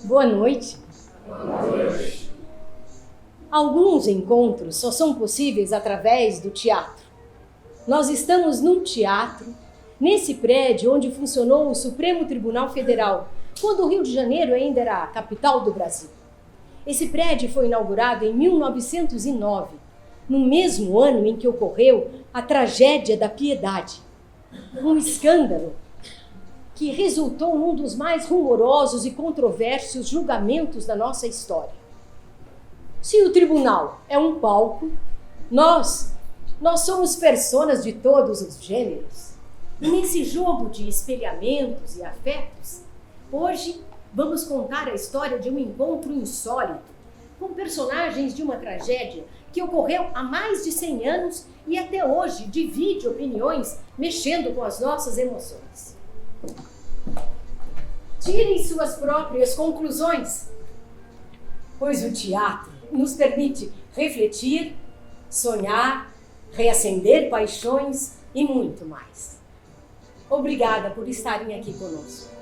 Boa noite. Alguns encontros só são possíveis através do teatro. Nós estamos num teatro, nesse prédio onde funcionou o Supremo Tribunal Federal, quando o Rio de Janeiro ainda era a capital do Brasil. Esse prédio foi inaugurado em 1909, no mesmo ano em que ocorreu a tragédia da Piedade. Um escândalo que resultou num dos mais rumorosos e controversos julgamentos da nossa história. Se o tribunal é um palco, nós somos personas de todos os gêneros. E nesse jogo de espelhamentos e afetos, hoje vamos contar a história de um encontro insólito com personagens de uma tragédia que ocorreu há mais de 100 anos e até hoje divide opiniões, mexendo com as nossas emoções. Tirem suas próprias conclusões, pois o teatro nos permite refletir, sonhar, reacender paixões e muito mais. Obrigada por estarem aqui conosco.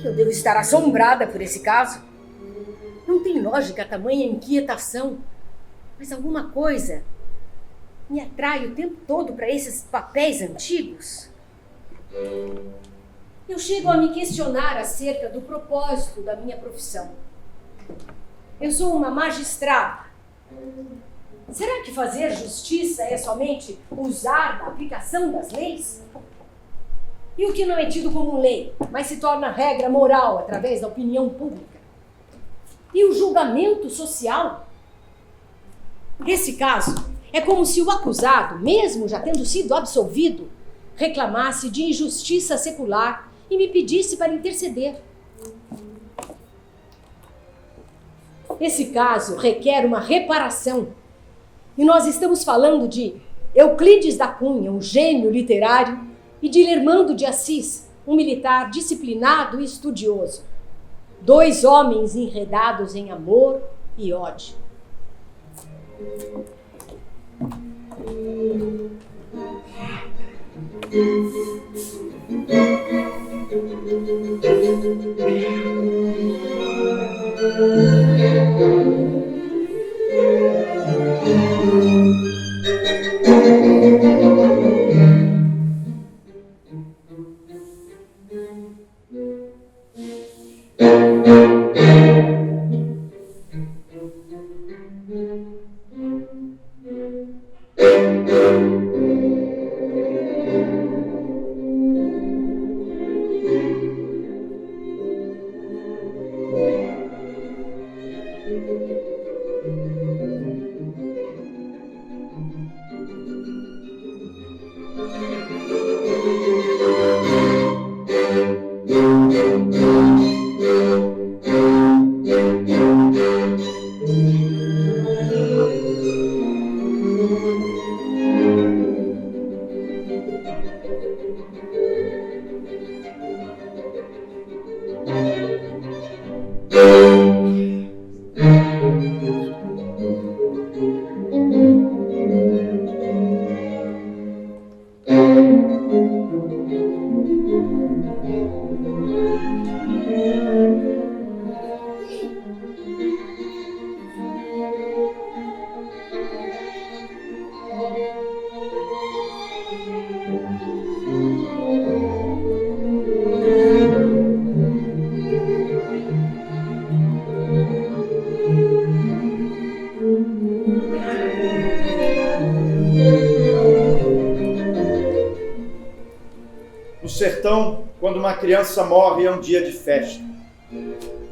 Eu devo estar assombrada por esse caso. Não tem lógica tamanha inquietação, mas alguma coisa me atrai o tempo todo para esses papéis antigos. Eu chego a me questionar acerca do propósito da minha profissão. Eu sou uma magistrada. Será que fazer justiça é somente usar da aplicação das leis? E o que não é tido como lei, mas se torna regra moral através da opinião pública? E o julgamento social? Nesse caso, é como se o acusado, mesmo já tendo sido absolvido, reclamasse de injustiça secular e me pedisse para interceder. Esse caso requer uma reparação. E nós estamos falando de Euclides da Cunha, um gênio literário, e de Lermando de Assis, um militar disciplinado e estudioso. Dois homens enredados em amor e ódio. No sertão, quando uma criança morre, é um dia de festa.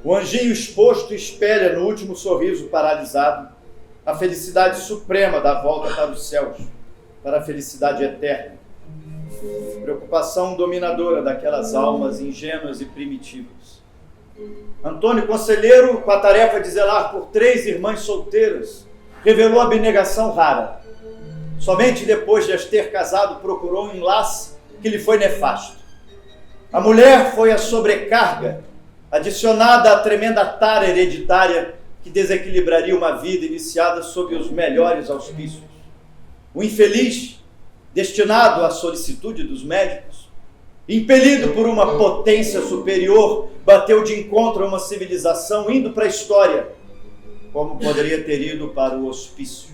O anjinho exposto espelha no último sorriso paralisado a felicidade suprema da volta para os céus, para a felicidade eterna. Preocupação dominadora daquelas almas ingênuas e primitivas. Antônio Conselheiro, com a tarefa de zelar por 3 irmãs solteiras, revelou abnegação rara. Somente depois de as ter casado, procurou um enlace que lhe foi nefasto. A mulher foi a sobrecarga, adicionada à tremenda tara hereditária que desequilibraria uma vida iniciada sob os melhores auspícios. O infeliz, destinado à solicitude dos médicos, impelido por uma potência superior, bateu de encontro a uma civilização indo para a história, como poderia ter ido para o hospício.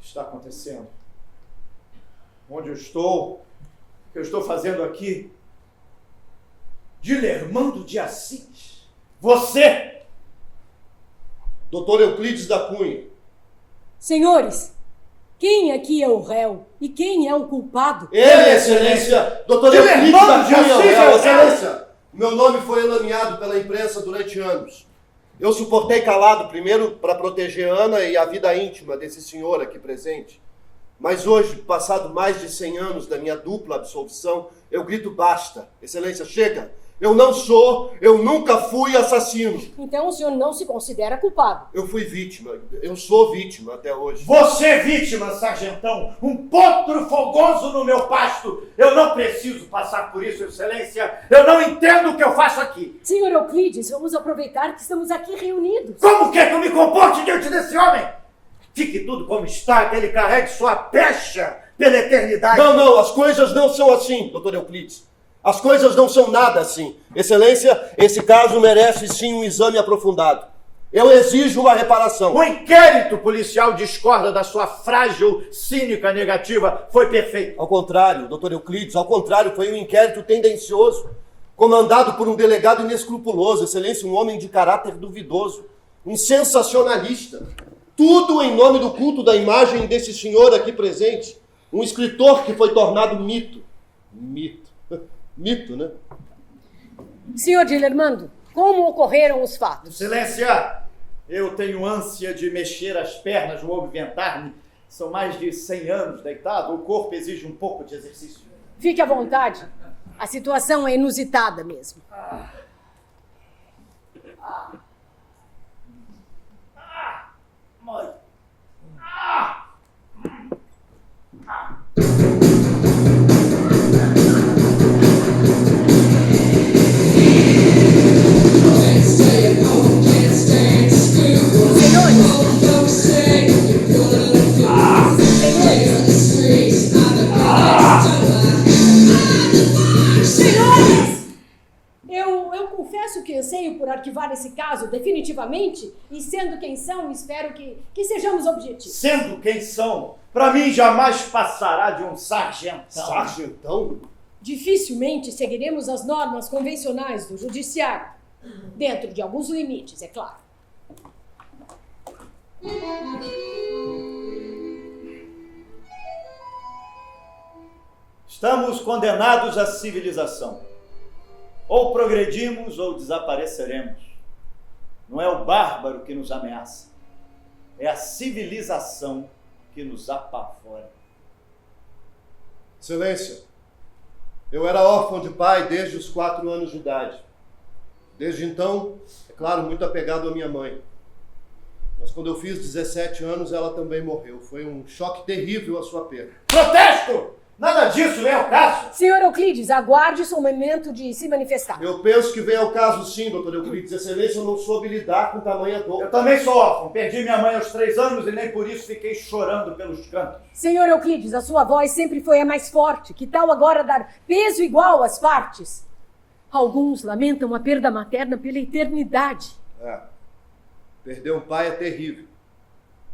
Está acontecendo? Onde eu estou? O que eu estou fazendo aqui? Dilermando de Assis? Você! Doutor Euclides da Cunha. Senhores, quem aqui é o réu e quem é o culpado? Ele, Excelência! Doutor Euclides da Cunha, Excelência! Meu nome foi elameado pela imprensa durante anos. Eu suportei calado primeiro para proteger Ana e a vida íntima desse senhor aqui presente. Mas hoje, passado mais de 100 anos da minha dupla absolvição, eu grito basta. Excelência, chega! Eu não sou, eu nunca fui assassino. Então o senhor não se considera culpado? Eu fui vítima, eu sou vítima até hoje. Você é vítima, sargentão! Um potro fogoso no meu pasto! Eu não preciso passar por isso, Excelência! Eu não entendo o que eu faço aqui! Senhor Euclides, vamos aproveitar que estamos aqui reunidos. Como quer que eu me comporte diante desse homem? Fique tudo como está, que ele carregue sua pecha pela eternidade. Não, as coisas não são assim, doutor Euclides. As coisas não são nada assim. Excelência, esse caso merece sim um exame aprofundado. Eu exijo uma reparação. O inquérito policial discorda da sua frágil, cínica negativa. Foi perfeito. Ao contrário, doutor Euclides, ao contrário, foi um inquérito tendencioso, comandado por um delegado inescrupuloso, Excelência, um homem de caráter duvidoso, um sensacionalista. Tudo em nome do culto da imagem desse senhor aqui presente. Um escritor que foi tornado mito. Mito, né? Senhor Dilermando, como ocorreram os fatos? Excelência, eu tenho ânsia de mexer as pernas, vou movimentar-me. São mais de 100 anos deitado, o corpo exige um pouco de exercício. Fique à vontade. A situação é inusitada mesmo. Mãe. Eu confesso que anseio por arquivar esse caso definitivamente e, sendo quem são, espero que sejamos objetivos. Sendo quem são, para mim jamais passará de um sargentão. Sargentão? Dificilmente seguiremos as normas convencionais do judiciário, dentro de alguns limites, é claro. Estamos condenados à civilização. Ou progredimos ou desapareceremos. Não é o bárbaro que nos ameaça. É a civilização que nos apavora. Excelência, eu era órfão de pai desde os 4 anos de idade. Desde então, é claro, muito apegado à minha mãe. Mas quando eu fiz 17 anos, ela também morreu. Foi um choque terrível a sua perda. Protesto! Nada disso vem ao caso! Senhor Euclides, aguarde seu momento de se manifestar. Eu penso que vem ao caso sim, doutor Euclides. Excelência, eu não soube lidar com tamanha dor. Eu também sou órfão. Perdi minha mãe aos 3 anos e nem por isso fiquei chorando pelos cantos. Senhor Euclides, a sua voz sempre foi a mais forte. Que tal agora dar peso igual às partes? Alguns lamentam a perda materna pela eternidade. Perder um pai é terrível.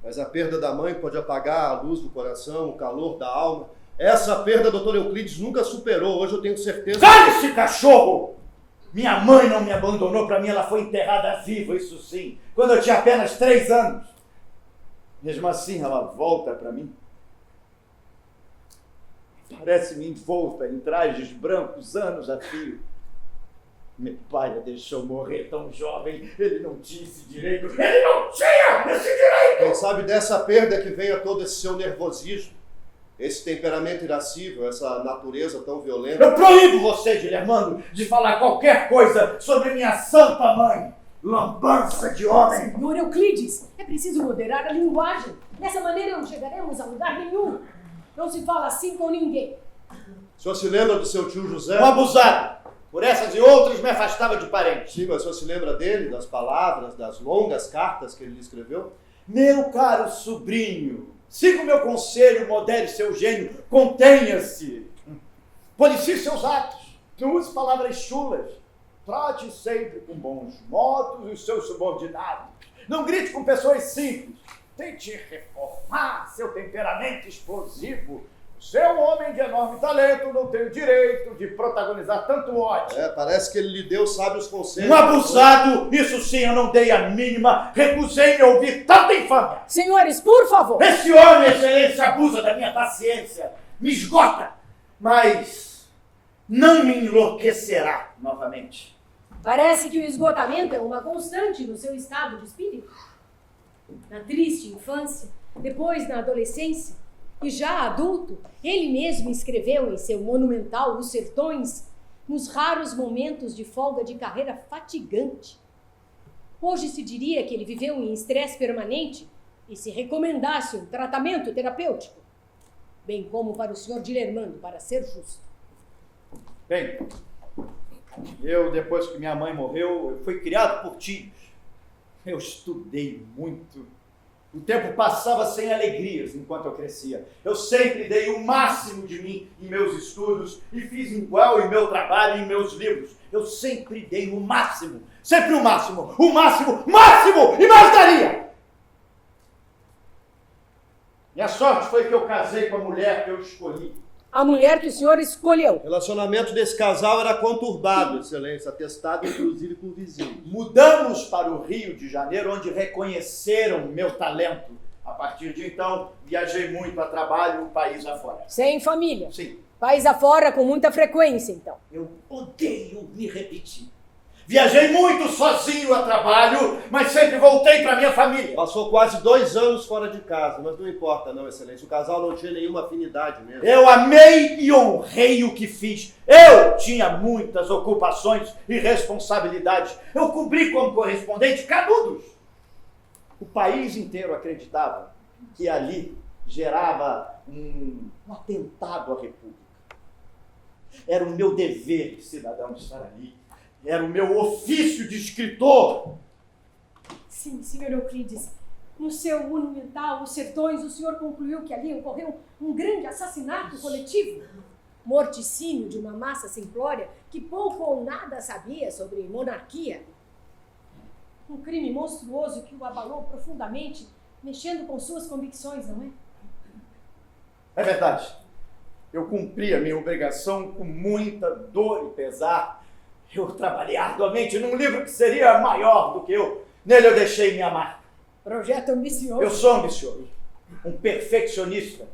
Mas a perda da mãe pode apagar a luz do coração, o calor da alma. Essa perda, doutor Euclides, nunca superou. Hoje eu tenho certeza... Cale-se, cachorro! Minha mãe não me abandonou. Para mim, ela foi enterrada viva, isso sim. Quando eu tinha apenas 3 anos. Mesmo assim, ela volta para mim. Parece-me envolta em trajes brancos, anos a fio. Meu pai a deixou morrer tão jovem. Ele não tinha esse direito. Ele não tinha esse direito! Quem sabe dessa perda que venha todo esse seu nervosismo, esse temperamento irascível, essa natureza tão violenta. Eu proíbo você, Guilhermando, de falar qualquer coisa sobre minha santa mãe. Lambança de homem. Senhor Euclides, é preciso moderar a linguagem. Dessa maneira não chegaremos a lugar nenhum. Não se fala assim com ninguém. O senhor se lembra do seu tio José? Um abusado. Por essas e outras me afastava de parentes. Sim, mas o senhor se lembra dele, das palavras, das longas cartas que ele lhe escreveu? Meu caro sobrinho, siga o meu conselho, modere seu gênio, contenha-se. Policie seus atos, não use palavras chulas. Trate sempre com bons modos os seus subordinados. Não grite com pessoas simples. Tente reformar seu temperamento explosivo. Você é um homem de enorme talento, não tem o direito de protagonizar tanto ódio. Parece que ele lhe deu sábios conselhos. Um abusado, isso sim eu não dei a mínima, recusei-me a ouvir tanta infâmia. Senhores, por favor. Esse homem, excelência, abusa da minha paciência, me esgota, mas não me enlouquecerá novamente. Parece que o esgotamento é uma constante no seu estado de espírito. Na triste infância, depois na adolescência, e já adulto, ele mesmo escreveu em seu monumental Os Sertões, nos raros momentos de folga de carreira fatigante. Hoje se diria que ele viveu em estresse permanente e se recomendasse um tratamento terapêutico, bem como para o senhor Guilhermando, para ser justo. Bem, eu, depois que minha mãe morreu, eu fui criado por tios. Eu estudei muito. O tempo passava sem alegrias enquanto eu crescia. Eu sempre dei o máximo de mim em meus estudos e fiz igual em meu trabalho e em meus livros. Eu sempre dei o máximo, sempre o máximo e mais daria! Minha sorte foi que eu casei com a mulher que eu escolhi. A mulher que o senhor escolheu. O relacionamento desse casal era conturbado, excelência, atestado inclusive por vizinhos. Mudamos para o Rio de Janeiro, onde reconheceram meu talento. A partir de então, viajei muito a trabalho, o país afora. Sem família? Sim. País afora com muita frequência, então. Eu odeio me repetir. Viajei muito sozinho a trabalho, mas sempre voltei para minha família. Passou quase 2 anos fora de casa, mas não importa não, excelência. O casal não tinha nenhuma afinidade mesmo. Eu amei e honrei o que fiz. Eu tinha muitas ocupações e responsabilidades. Eu cobri como correspondente Canudos. O país inteiro acreditava que ali gerava um atentado à República. Era o meu dever de cidadão estar ali. Era o meu ofício de escritor. Sim, senhor Euclides. No seu monumental Os Sertões, o senhor concluiu que ali ocorreu um grande assassinato coletivo. Morticínio de uma massa simplória que pouco ou nada sabia sobre monarquia. Um crime monstruoso que o abalou profundamente, mexendo com suas convicções, não é? É verdade. Eu cumpri a minha obrigação com muita dor e pesar. Eu trabalhei arduamente num livro que seria maior do que eu. Nele eu deixei minha marca. Projeto ambicioso. Eu sou ambicioso, um perfeccionista.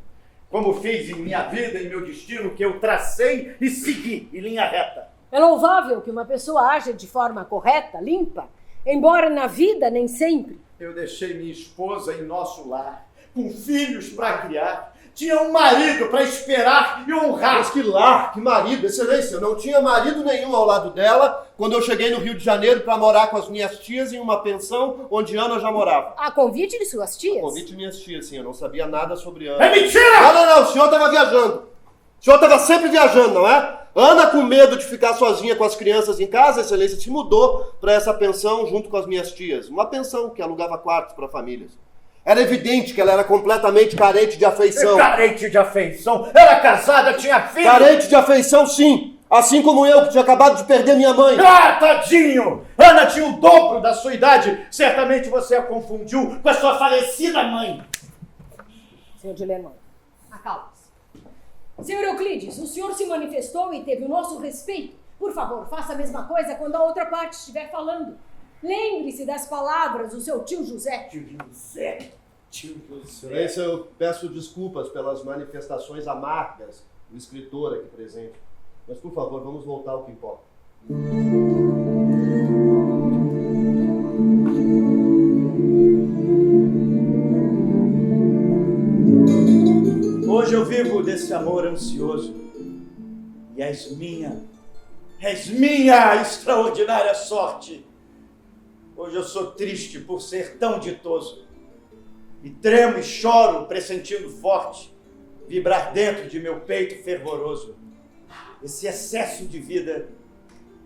Como fiz em minha vida, em meu destino, que eu tracei e segui em linha reta. É louvável que uma pessoa haja de forma correta, limpa, embora na vida nem sempre. Eu deixei minha esposa em nosso lar, com filhos para criar. Tinha um marido para esperar e honrar. Mas que lar, que marido, excelência, eu não tinha marido nenhum ao lado dela quando eu cheguei no Rio de Janeiro para morar com as minhas tias em uma pensão onde Ana já morava. A convite de suas tias? Convite de minhas tias, sim, eu não sabia nada sobre Ana. É mentira! Não, o senhor estava viajando. O senhor estava sempre viajando, não é? Ana, com medo de ficar sozinha com as crianças em casa, excelência, se mudou para essa pensão junto com as minhas tias. Uma pensão que alugava quartos para famílias. Era evidente que ela era completamente carente de afeição. Carente de afeição? Era casada, tinha filho? Carente de afeição, sim. Assim como eu, que tinha acabado de perder minha mãe. Ah, tadinho! Ana tinha o dobro da sua idade. Certamente você a confundiu com a sua falecida mãe. Senhor de Lermont, acalme-se. Senhor Euclides, o senhor se manifestou e teve o nosso respeito. Por favor, faça a mesma coisa quando a outra parte estiver falando. Lembre-se das palavras do seu tio José. Tio José. Excelência, eu peço desculpas pelas manifestações amargas do escritor aqui presente. Mas, por favor, vamos voltar ao que importa. Hoje eu vivo desse amor ansioso. E és minha extraordinária sorte. Hoje eu sou triste por ser tão ditoso. E tremo e choro, pressentindo forte, vibrar dentro de meu peito fervoroso esse excesso de vida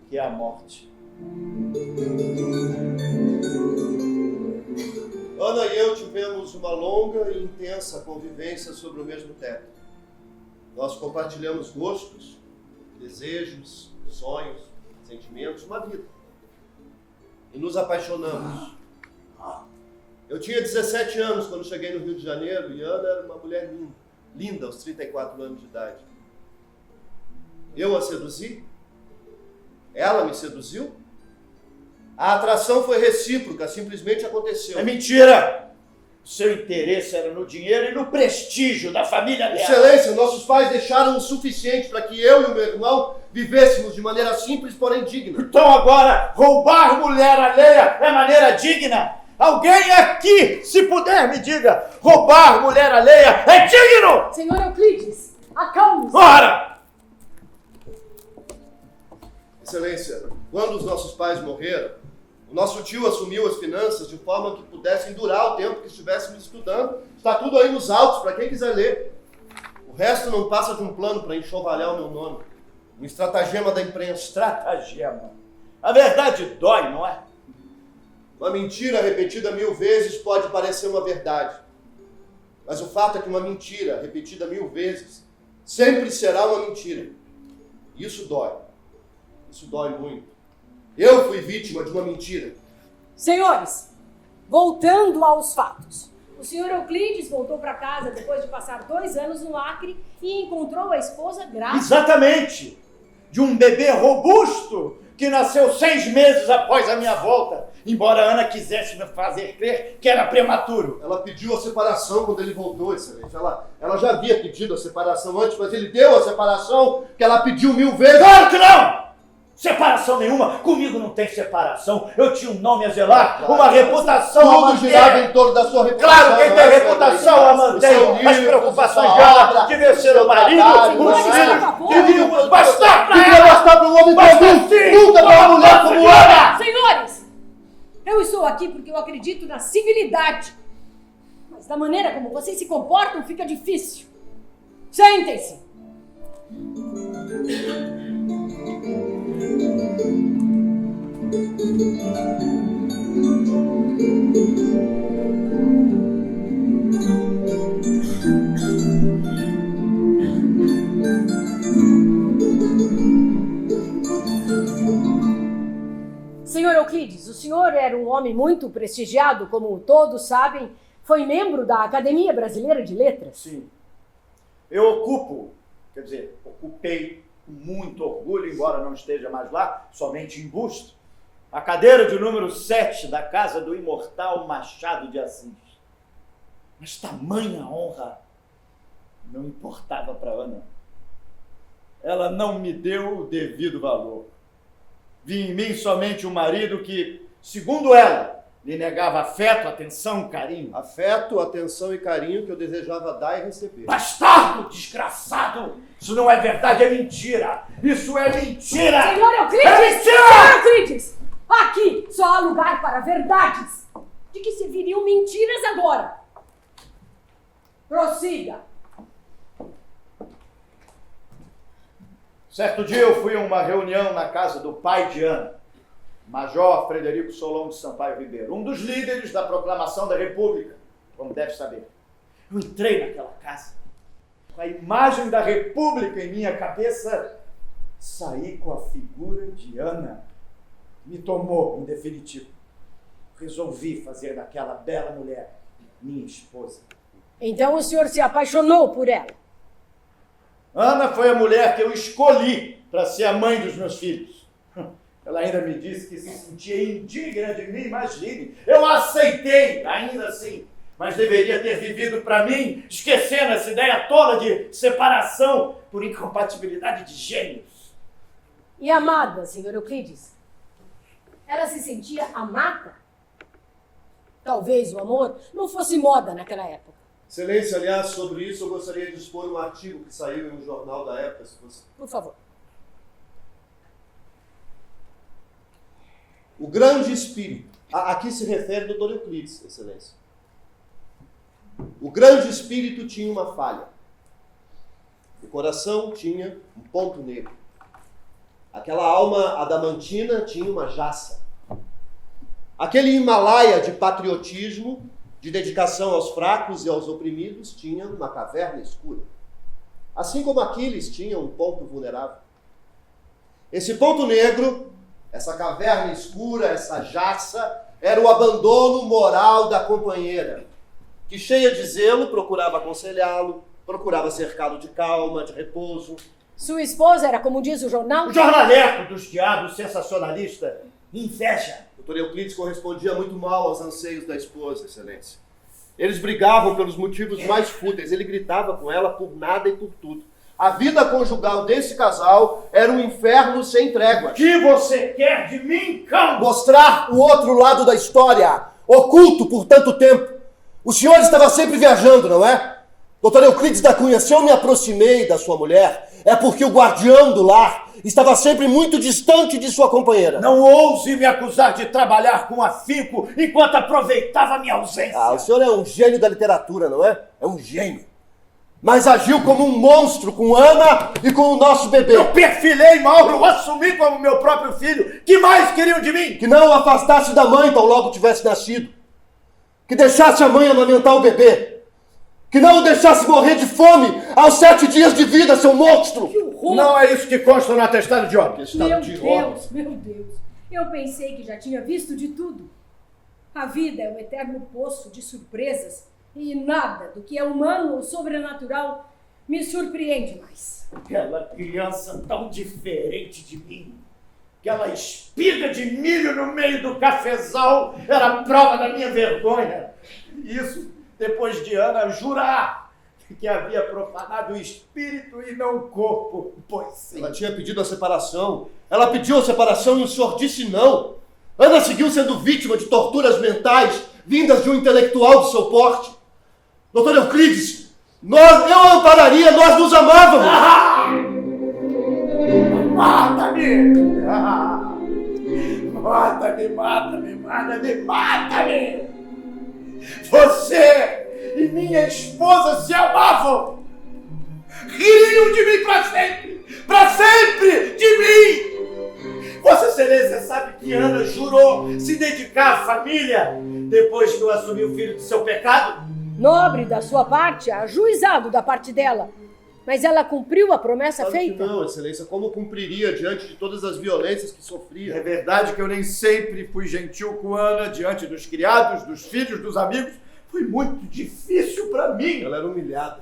que é a morte. Ana e eu tivemos uma longa e intensa convivência sobre o mesmo teto. Nós compartilhamos gostos, desejos, sonhos, sentimentos, uma vida. E nos apaixonamos. Eu tinha 17 anos quando cheguei no Rio de Janeiro e Ana era uma mulher linda aos 34 anos de idade. Eu a seduzi? Ela me seduziu? A atração foi recíproca, simplesmente aconteceu. É mentira! Seu interesse era no dinheiro e no prestígio da família dela. Excelência, nossos pais deixaram o suficiente para que eu e o meu irmão vivêssemos de maneira simples, porém digna. Então agora, roubar mulher alheia é maneira digna? Alguém aqui, se puder, me diga, roubar mulher alheia é digno? Senhor Euclides, acalme-se. Ora! Excelência, quando os nossos pais morreram, o nosso tio assumiu as finanças de forma que pudessem durar o tempo que estivéssemos estudando. Está tudo aí nos autos, para quem quiser ler. O resto não passa de um plano para enxovalhar o meu nome. Um estratagema da imprensa. Estratagema. A verdade dói, não é? Uma mentira repetida 1000 vezes pode parecer uma verdade. Mas o fato é que uma mentira repetida 1000 vezes sempre será uma mentira. Isso dói. Isso dói muito. Eu fui vítima de uma mentira. Senhores, voltando aos fatos. O senhor Euclides voltou para casa depois de passar 2 anos no Acre e encontrou a esposa grávida. Exatamente! De um bebê robusto que nasceu 6 meses após a minha volta, embora Ana quisesse me fazer crer que era prematuro. Ela pediu a separação quando ele voltou, excelência. Ela já havia pedido a separação antes, mas ele deu a separação que ela pediu 1000 vezes. Claro que não! Separação nenhuma, comigo não tem separação. Eu tinha um nome a zelar, Claro. uma reputação a Tudo manter. girava em torno da sua reputação. Claro, quem tem né, reputação a mantém. seu As livro, preocupações sua dela obra, de vencer seu o marido, trabalho, os seu filhos, favor. devíamos bastar pra Queria ela. mostrar para um homem Mas comum, sim, nunca para uma mulher como ela. Senhores, eu estou aqui porque eu acredito na civilidade. Mas da maneira como vocês se comportam fica difícil. Sentem-se. Senhor Euclides, o senhor era um homem muito prestigiado, como todos sabem, foi membro da Academia Brasileira de Letras. Sim. Eu ocupei com muito orgulho, embora não esteja mais lá, somente em busto, a cadeira de número 7 da casa do imortal Machado de Assis. Mas tamanha honra não importava para Ana. Ela não me deu o devido valor. Vi em mim somente um marido que, segundo ela, Lhe negava afeto, atenção, carinho. Afeto, atenção e carinho que eu desejava dar e receber. Bastardo, desgraçado! Isso não é verdade, é mentira! Isso é mentira! Senhor Euclides! É mentira! Senhor Euclides! Aqui só há lugar para verdades. De que serviriam mentiras agora? Prossiga. Certo dia eu fui a uma reunião na casa do pai de Ana, Major Frederico Solon de Sampaio Ribeiro, um dos líderes da proclamação da República, como deve saber. Eu entrei naquela casa, com a imagem da República em minha cabeça, saí com a figura de Ana. Me tomou, em definitivo. Resolvi fazer daquela bela mulher minha esposa. Então o senhor se apaixonou por ela? Ana foi a mulher que eu escolhi para ser a mãe dos meus filhos. Ela ainda me disse que se sentia indigna de mim, imagine. Eu aceitei, ainda assim, mas deveria ter vivido para mim, esquecendo essa ideia tola de separação por incompatibilidade de gênios. E amada, senhor Euclides? Ela se sentia amada? Talvez o amor não fosse moda naquela época. Excelência, aliás, sobre isso eu gostaria de expor um artigo que saiu em um jornal da época, se fosse... Por favor. O grande espírito. Aqui se refere ao Dr. Euclides, Excelência. O grande espírito tinha uma falha. O coração tinha um ponto negro. Aquela alma adamantina tinha uma jaça. Aquele Himalaia de patriotismo, de dedicação aos fracos e aos oprimidos, tinha uma caverna escura. Assim como Aquiles tinha um ponto vulnerável. Esse ponto negro, essa caverna escura, essa jaça, era o abandono moral da companheira, que, cheia de zelo, procurava aconselhá-lo, procurava cercá-lo de calma, de repouso. Sua esposa era, como diz o jornal... O jornaleco dos diabos, sensacionalista, inveja. O Dr. Euclides correspondia muito mal aos anseios da esposa, Excelência. Eles brigavam pelos motivos mais fúteis. Ele gritava com ela por nada e por tudo. A vida conjugal desse casal era um inferno sem trégua. O que você quer de mim, cão? Mostrar o outro lado da história, oculto por tanto tempo. O senhor estava sempre viajando, não é? Dr. Euclides da Cunha, se eu me aproximei da sua mulher, é porque o guardião do lar estava sempre muito distante de sua companheira. Não ouse me acusar de trabalhar com afinco enquanto aproveitava a minha ausência. O senhor é um gênio da literatura, não é? É um gênio. Mas agiu como um monstro com Ana e com o nosso bebê. Eu perfilei Mauro, o assumi como meu próprio filho. Que mais queriam de mim? Que não o afastasse da mãe tão logo tivesse nascido. Que deixasse a mãe amamentar o bebê. Que não o deixasse morrer de fome aos 7 dias de vida, seu monstro! Que horror! Não é isso que consta no atestado de óbito. Meu Deus! Eu pensei que já tinha visto de tudo. A vida é um eterno poço de surpresas e nada do que é humano ou sobrenatural me surpreende mais. Aquela criança tão diferente de mim, aquela espiga de milho no meio do cafezal, era a prova da minha vergonha. Isso depois de Ana jurar que havia profanado o espírito e não o corpo, pois sim. Ela tinha pedido a separação. Ela pediu a separação e o senhor disse não. Ana seguiu sendo vítima de torturas mentais vindas de um intelectual de seu porte. Dr. Euclides, eu ampararia, nós nos amávamos. Mata-me! Mata-me! Você e minha esposa se amavam! Ririam de mim para sempre de mim! Vossa Excelência sabe que Ana jurou se dedicar à família depois que eu assumi o filho de seu pecado? Nobre da sua parte, ajuizado da parte dela. Mas ela cumpriu a promessa Claro feita? que não, Excelência. Como cumpriria diante de todas as violências que sofria? É verdade que eu nem sempre fui gentil com Ana diante dos criados, dos filhos, dos amigos. Foi muito difícil para mim. Ela era humilhada.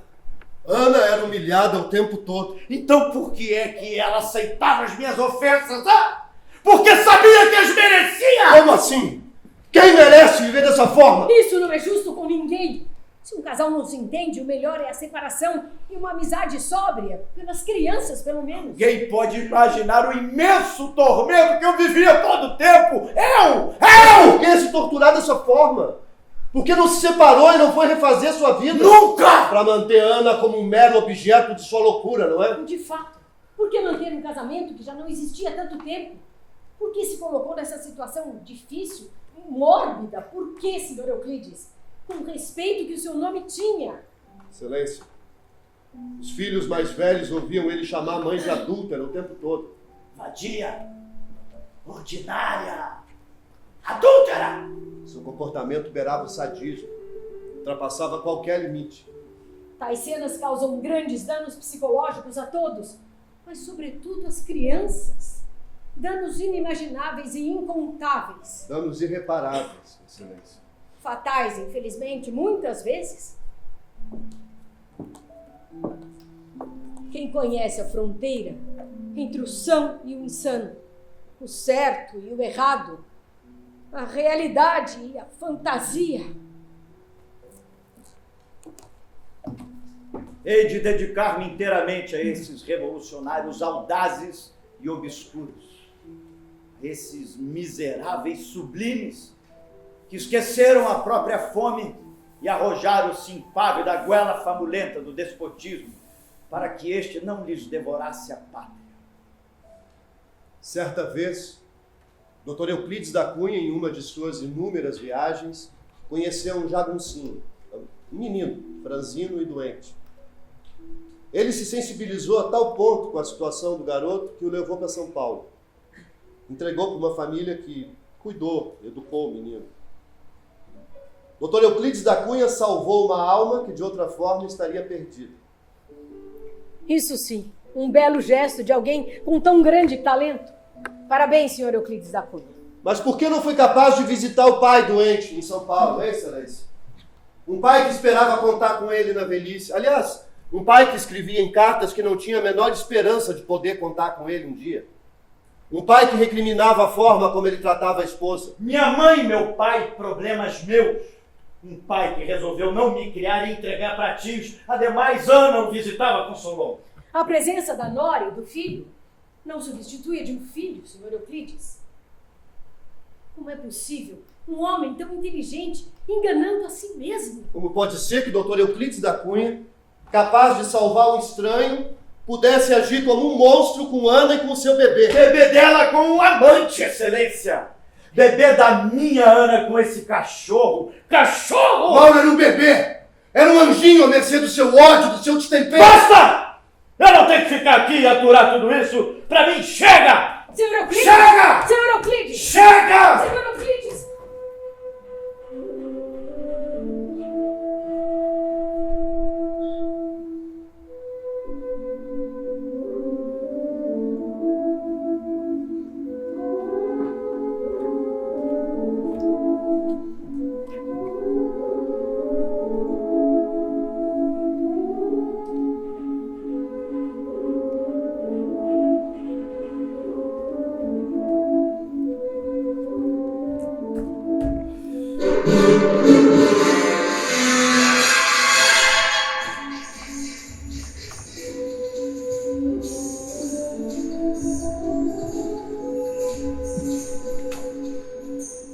Ana era humilhada o tempo todo. Então por que é que ela aceitava as minhas ofensas? Porque sabia que as merecia! Como assim? Quem merece viver dessa forma? Isso não é justo com ninguém. Se um casal não se entende, o melhor é a separação e uma amizade sóbria, pelas crianças, pelo menos. Ninguém pode imaginar o imenso tormento que eu vivia todo o tempo. Eu! Por que se torturar dessa forma? Por que não se separou e não foi refazer sua vida? Nunca! Para manter Ana como um mero objeto de sua loucura, não é? De fato, por que manter um casamento que já não existia há tanto tempo? Por que se colocou nessa situação difícil, mórbida? Por que, senhor Euclides? Com o respeito que o seu nome tinha. Excelência, os filhos mais velhos ouviam ele chamar a mãe de adúltera o tempo todo. Vadia, ordinária, adúltera. Seu comportamento beirava o sadismo, ultrapassava qualquer limite. Tais cenas causam grandes danos psicológicos a todos, mas sobretudo às crianças. Danos inimagináveis e incontáveis. Danos irreparáveis, Excelência. Fatais, infelizmente, muitas vezes. Quem conhece a fronteira entre o são e o insano, o certo e o errado, a realidade e a fantasia. Hei de dedicar-me inteiramente a esses revolucionários audazes e obscuros, a esses miseráveis sublimes que esqueceram a própria fome e arrojaram-se impávida da goela famulenta do despotismo, para que este não lhes devorasse a pátria. Certa vez, Dr. Euclides da Cunha, em uma de suas inúmeras viagens, conheceu um jaguncinho, um menino, franzino e doente. Ele se sensibilizou a tal ponto com a situação do garoto que o levou para São Paulo. Entregou para uma família que cuidou, educou o menino. Dr. Euclides da Cunha salvou uma alma que de outra forma estaria perdida. Isso sim, um belo gesto de alguém com tão grande talento. Parabéns, senhor Euclides da Cunha. Mas por que não foi capaz de visitar o pai doente em São Paulo, hein, Excelência? Um pai que esperava contar com ele na velhice. Aliás, um pai que escrevia em cartas que não tinha a menor esperança de poder contar com ele um dia. Um pai que recriminava a forma como ele tratava a esposa. Minha mãe e meu pai, problemas meus. Um pai que resolveu não me criar e entregar para tios. Ademais, Ana o visitava com Solon. A presença da nora e do filho não substitui a de um filho, senhor Euclides. Como é possível um homem tão inteligente enganando a si mesmo? Como pode ser que o Dr. Euclides da Cunha, capaz de salvar um estranho, pudesse agir como um monstro com Ana e com seu bebê? Bebê dela com um amante, Excelência. Bebê da minha Ana com esse cachorro. Cachorro! Mauro era um bebê! Era um anjinho à mercê do seu ódio, do seu destempero! Basta! Eu não tenho que ficar aqui e aturar tudo isso. Pra mim, chega! Senhor Euclides! Chega! Senhor Euclides! Chega! Senhor Euclides!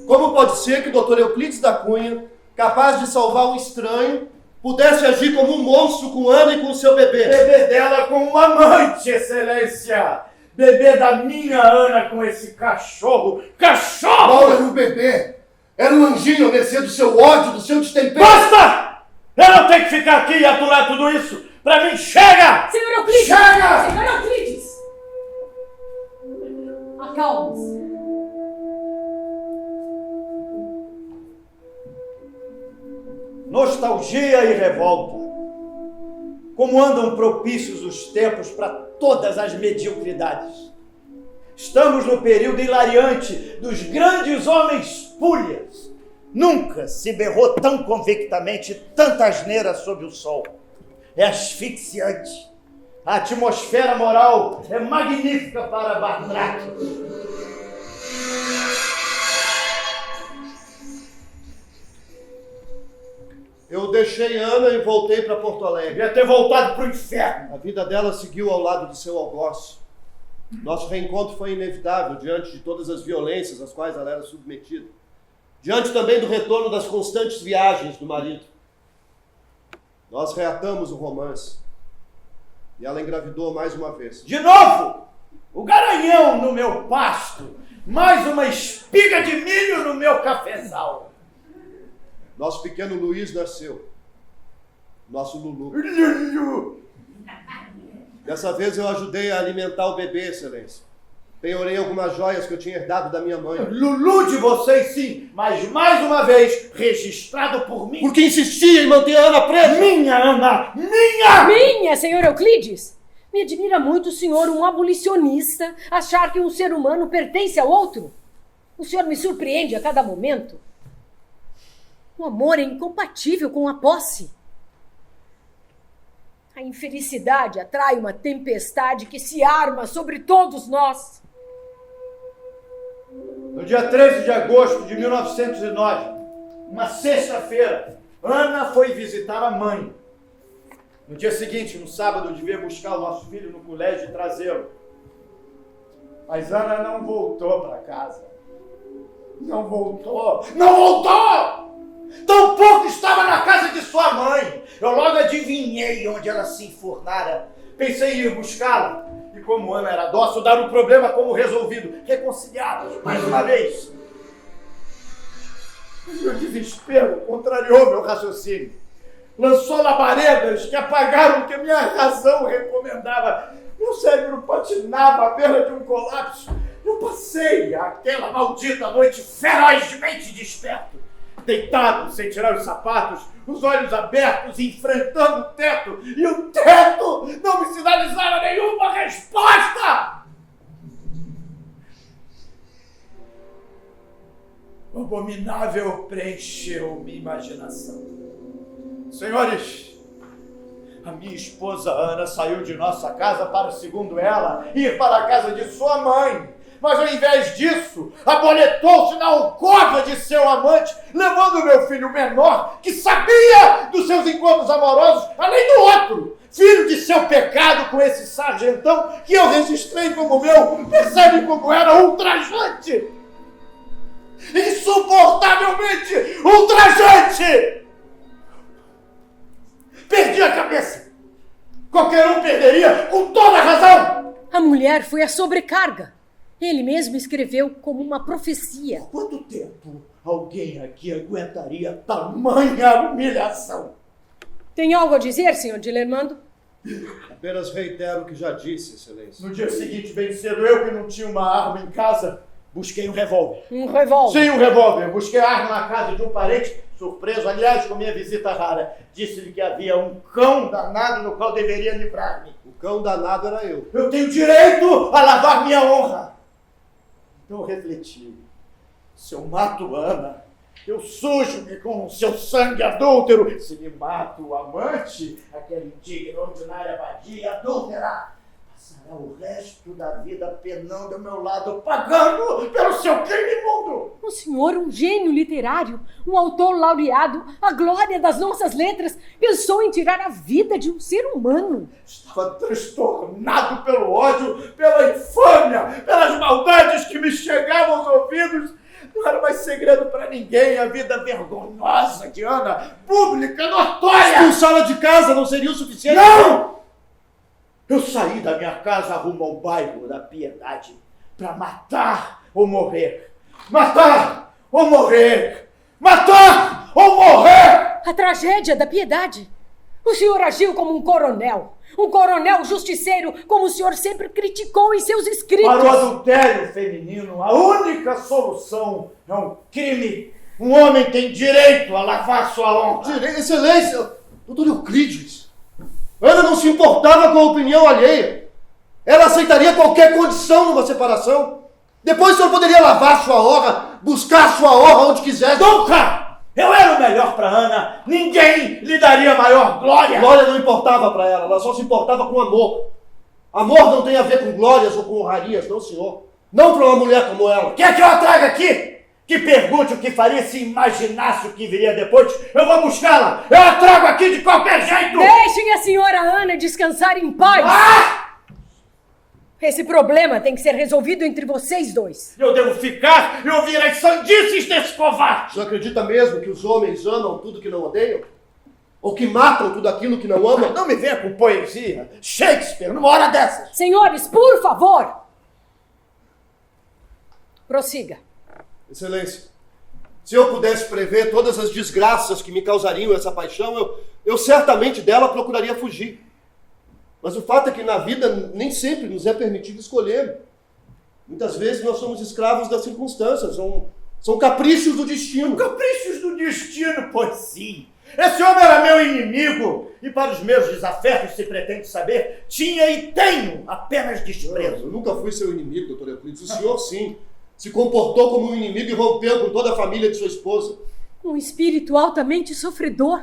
Como pode ser que o Dr. Euclides da Cunha, capaz de salvar um estranho, pudesse agir como um monstro com Ana e com seu bebê? Bebê dela com um amante, Excelência. Bebê da minha Ana com esse cachorro. Cachorro! Mauro era um bebê! Era um anjinho à mercê do seu ódio, do seu destempero! Basta! Eu não tenho que ficar aqui e aturar tudo isso. Pra mim, chega! Senhor Euclides! Chega! Senhor Euclides! Acalme-se. Nostalgia e revolta. Como andam propícios os tempos para todas as mediocridades. Estamos no período hilariante dos grandes homens pulhas. Nunca se berrou tão convictamente tanta asneira sob o sol. É asfixiante. A atmosfera moral é magnífica para Bartraque. Eu deixei Ana e voltei para Porto Alegre. Devia ter voltado pro inferno. A vida dela seguiu ao lado de seu algoz. Nosso reencontro foi inevitável diante de todas as violências às quais ela era submetida. Diante também do retorno das constantes viagens do marido. Nós reatamos o romance. E ela engravidou mais uma vez. De novo! O garanhão no meu pasto. Mais uma espiga de milho no meu cafezal. Nosso pequeno Luiz nasceu. Nosso Lulu. Lulu! Dessa vez eu ajudei a alimentar o bebê, Excelência. Penhorei algumas joias que eu tinha herdado da minha mãe. Lulu de vocês, sim, mas mais uma vez registrado por mim. Porque insistia em manter a Ana presa. Minha Ana! Minha! Minha, senhor Euclides! Me admira muito o senhor, um abolicionista, achar que um ser humano pertence ao outro. O senhor me surpreende a cada momento. O amor é incompatível com a posse. A infelicidade atrai uma tempestade que se arma sobre todos nós. No dia 13 de agosto de 1909, uma sexta-feira, Ana foi visitar a mãe. No dia seguinte, no sábado, eu devia buscar o nosso filho no colégio e trazê-lo. Mas Ana não voltou para casa. Não voltou! Não voltou! Tampouco estava na casa de sua mãe. Eu logo adivinhei onde ela se enfurnara. Pensei em ir buscá-la. E como Ana era dócil, dar o problema como resolvido. Reconciliados, mais uma vez. Meu desespero contrariou meu raciocínio. Lançou labaredas que apagaram o que minha razão recomendava. Meu cérebro patinava à beira de um colapso. Eu passei aquela maldita noite ferozmente desperto. Deitado, sem tirar os sapatos, os olhos abertos, enfrentando o teto. E o teto não me sinalizava nenhuma resposta! O abominável preencheu minha imaginação. Senhores, a minha esposa Ana saiu de nossa casa para, segundo ela, ir para a casa de sua mãe. Mas ao invés disso, aboletou-se na alcova de seu amante, levando meu filho menor, que sabia dos seus encontros amorosos, além do outro, filho de seu pecado com esse sargentão que eu registrei como meu. Percebe como era ultrajante? Insuportavelmente ultrajante! Perdi a cabeça! Qualquer um perderia, com toda razão! A mulher foi a sobrecarga. Ele mesmo escreveu como uma profecia. Quanto tempo alguém aqui aguentaria tamanha humilhação? Tem algo a dizer, senhor Dilermando? Apenas reitero o que já disse, Excelência. No dia seguinte, bem cedo, eu que não tinha uma arma em casa, busquei um revólver. Um revólver? Sim, um revólver. Busquei a arma na casa de um parente, surpreso, aliás, com minha visita rara. Disse-lhe que havia um cão danado no qual deveria livrar-me. O cão danado era eu. Eu tenho direito a lavar minha honra. Então eu refleti. Se eu mato Ana, eu sujo-me com o seu sangue adúltero. Se lhe mato o amante, aquela indigna, ordinária vadia adúltera, passará o resto da vida penando ao meu lado, pagando pelo seu crime imundo. O senhor, um gênio literário, um autor laureado, a glória das nossas letras, pensou em tirar a vida de um ser humano. Estava transtornado pelo ódio, pela infâmia, pelas maldades que me chegavam aos ouvidos. Não era mais segredo para ninguém a vida vergonhosa de Ana, pública, notória. Expulsá-la de casa não seria o suficiente? Não! Eu saí da minha casa rumo ao bairro da Piedade para matar ou morrer. Matar ou morrer! Matar ou morrer! A tragédia da Piedade. O senhor agiu como um coronel justiceiro, como o senhor sempre criticou em seus escritos. Para o adultério feminino, a única solução é um crime. Um homem tem direito a lavar sua honra. Excelência, doutor Euclides, Ana não se importava com a opinião alheia. Ela aceitaria qualquer condição numa separação. Depois o senhor poderia lavar sua honra, buscar sua honra onde quisesse. Nunca! Eu era o melhor para Ana. Ninguém lhe daria maior glória. Glória não importava para ela só se importava com amor. Amor não tem a ver com glórias ou com honrarias, não, senhor. Não para uma mulher como ela. Quer que eu a traga aqui? Que pergunte o que faria se imaginasse o que viria depois. Eu vou buscá-la. Eu a trago aqui de qualquer jeito. Deixem a senhora Ana descansar em paz. Esse problema tem que ser resolvido entre vocês dois. Eu devo ficar e ouvir as sandices desse covarde. O senhor acredita mesmo que os homens amam tudo que não odeiam? Ou que matam tudo aquilo que não amam? Não me venha com poesia. Shakespeare, numa hora dessas. Senhores, por favor! Prossiga. Excelência, se eu pudesse prever todas as desgraças que me causariam essa paixão, eu certamente dela procuraria fugir. Mas o fato é que na vida nem sempre nos é permitido escolher. Muitas vezes nós somos escravos das circunstâncias, são caprichos do destino. Caprichos do destino, pois sim. Esse homem era meu inimigo, e para os meus desafetos, se pretende saber, tinha e tenho apenas desprezo. Eu nunca fui seu inimigo, doutor Euclides. O senhor, sim, se comportou como um inimigo e rompeu com toda a família de sua esposa. Um espírito altamente sofredor.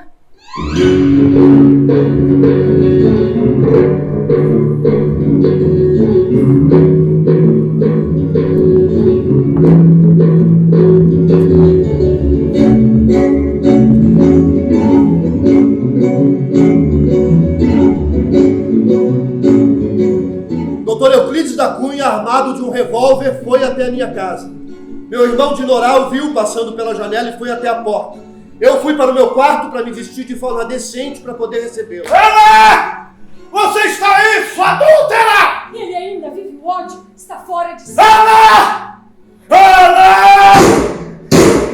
Doutor Euclides da Cunha, armado de um revólver, foi até a minha casa. Meu irmão de Noral viu passando pela janela e foi até a porta. Eu fui para o meu quarto para me vestir de forma decente para poder recebê-lo. Ana! Você está aí, sua adúltera! Ele ainda vive o ódio, está fora de si. Ana! Ana!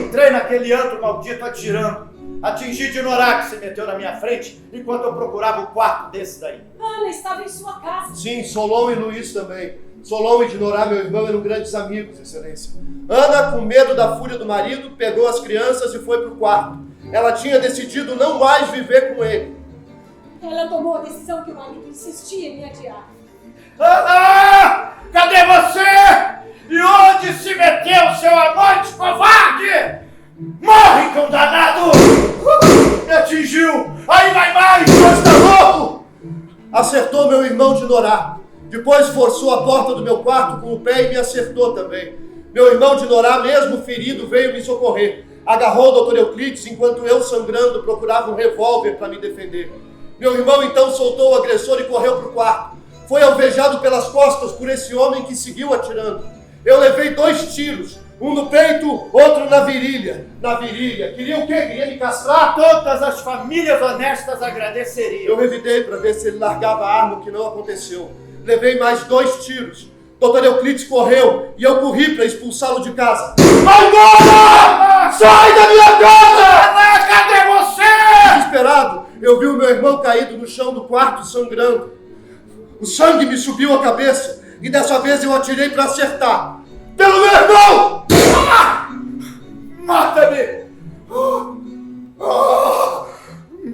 Entrei naquele antro maldito atirando. Atingi de Norá, que se meteu na minha frente, enquanto eu procurava o quarto desse daí. Ana estava em sua casa. Sim, Solon e Luiz também. Solon e Dinorá, meu irmão, eram grandes amigos, excelência. Ana, com medo da fúria do marido, pegou as crianças e foi para o quarto. Ela tinha decidido não mais viver com ele. Ela tomou a decisão que o marido insistia em adiar. Ana! Cadê você? E onde se meteu seu amante covarde? Morre, cão danado! Me atingiu! Aí vai mais! Você está louco? Acertou meu irmão de Norá. Depois forçou a porta do meu quarto com o pé e me acertou também. Meu irmão de Norá, mesmo ferido, veio me socorrer. Agarrou o doutor Euclides enquanto eu, sangrando, procurava um revólver para me defender. Meu irmão então soltou o agressor e correu para o quarto. Foi alvejado pelas costas por esse homem que seguiu atirando. Eu levei 2 tiros. Um no peito, outro na virilha. Na virilha. Queria o quê? Queria me castrar? Todas as famílias honestas agradeceriam. Eu revidei para ver se ele largava a arma, o que não aconteceu. Levei mais 2 tiros. Doutor Euclides correu e eu corri para expulsá-lo de casa. Vai embora! Sai da minha casa! Cadê você? Desesperado, eu vi o meu irmão caído no chão do quarto, sangrando. O sangue me subiu à cabeça e dessa vez eu atirei para acertar. Pelo meu irmão! Mata-me!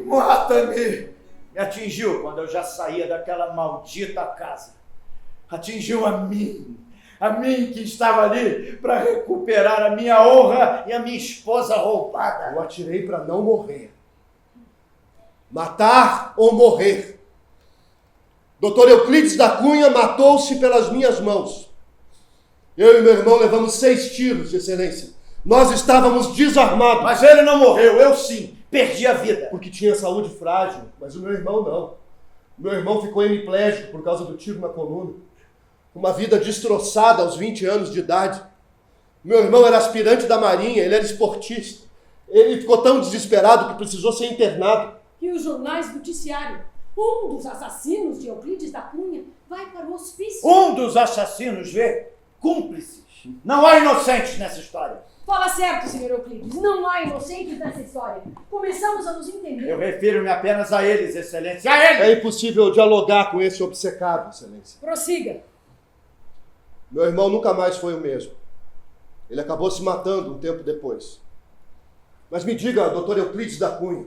Mata-me! Me atingiu quando eu já saía daquela maldita casa. Atingiu a mim que estava ali para recuperar a minha honra e a minha esposa roubada. Eu atirei para não morrer. Matar ou morrer. Doutor Euclides da Cunha matou-se pelas minhas mãos. Eu e meu irmão levamos 6 tiros, excelência. Nós estávamos desarmados. Mas ele não morreu, eu sim. Perdi a vida. Porque tinha saúde frágil, mas o meu irmão não. Meu irmão ficou hemiplégico por causa do tiro na coluna. Uma vida destroçada aos 20 anos de idade. Meu irmão era aspirante da Marinha, ele era esportista. Ele ficou tão desesperado que precisou ser internado. E os jornais noticiaram. Um dos assassinos de Euclides da Cunha vai para o hospício. Um dos assassinos vê cúmplices. Não há inocentes nessa história. Fala certo, senhor Euclides. Não há inocentes nessa história. Começamos a nos entender. Eu refiro-me apenas a eles, excelência. A eles! É impossível dialogar com esse obcecado, excelência. Prossiga. Meu irmão nunca mais foi o mesmo. Ele acabou se matando um tempo depois. Mas me diga, doutor Euclides da Cunha,